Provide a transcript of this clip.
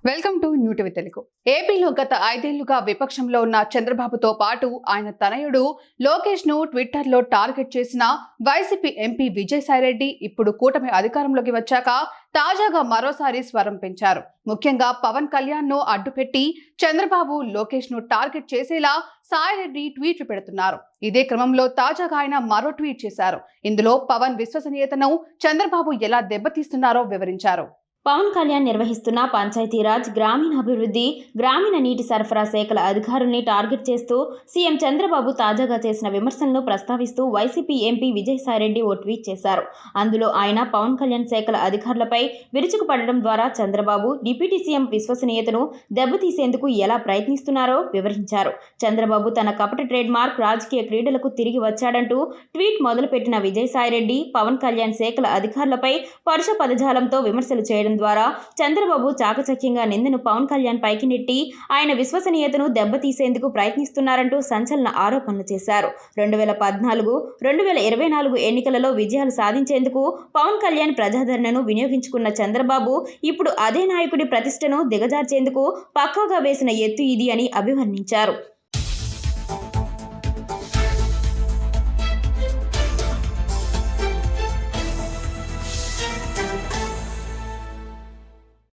Welcome to new TV Telugu. ఏపీలో గత 5 ఏళ్లుగా విపక్షంలో ఉన్న చంద్రబాబుతో పాటు ఆయన తనయుడు లోకేష్ ను ట్విట్టర్ లో టార్గెట్ చేసిన వైసీపీ ఎంపీ విజయసాయిరెడ్డి ఇప్పుడు కూటమి అధికారంలోకి వచ్చాక తాజాగా మరోసారి స్వరం పెంచారు. ముఖ్యంగా పవన్ కళ్యాణ్ ను అడ్డుపెట్టి చంద్రబాబు లోకేష్ ను టార్గెట్ చేసేలా సాయిరెడ్డి ట్వీట్లు పెడుతున్నారు. ఇదే క్రమంలో తాజాగా ఆయన మరో ట్వీట్ చేశారు. ఇందులో పవన్ విశ్వసనీయతను చంద్రబాబు ఎలా దెబ్బతీస్తున్నారో వివరించారు. పవన్ కళ్యాణ్ నిర్వహిస్తున్న పంచాయతీరాజ్, గ్రామీణాభివృద్ధి, గ్రామీణ నీటి సరఫరా శాఖల అధికారుల్ని టార్గెట్ చేస్తూ సీఎం చంద్రబాబు తాజాగా చేసిన విమర్శలను ప్రస్తావిస్తూ వైసీపీ ఎంపీ విజయసాయిరెడ్డి ఓ ట్వీట్ చేశారు. అందులో ఆయన పవన్ కళ్యాణ్ శాఖల అధికారులపై విరుచుకుపడడం ద్వారా చంద్రబాబు డిప్యూటీ సీఎం విశ్వసనీయతను దెబ్బతీసేందుకు ఎలా ప్రయత్నిస్తున్నారో వివరించారు. చంద్రబాబు తన కపట ట్రేడ్ మార్క్ రాజకీయ క్రీడలకు తిరిగి వచ్చాడంటూ ట్వీట్ మొదలుపెట్టిన విజయసాయిరెడ్డి పవన్ కళ్యాణ్ శాఖల అధికారులపై పరుష పదజాలంతో విమర్శలు చేయడం ద్వారా చంద్రబాబు చాకచక్యంగా నిందను పవన్ కళ్యాణ్ పైకి నెట్టి ఆయన విశ్వసనీయతను దెబ్బతీసేందుకు ప్రయత్నిస్తున్నారంటూ సంచలన ఆరోపణలు చేశారు. 2014, 2024 ఎన్నికలలో విజయాలు సాధించేందుకు పవన్ కళ్యాణ్ ప్రజాదరణను వినియోగించుకున్న చంద్రబాబు ఇప్పుడు అదే నాయకుడి ప్రతిష్టను దిగజార్చేందుకు పక్కాగా వేసిన ఎత్తు ఇది అని అభివర్ణించారు.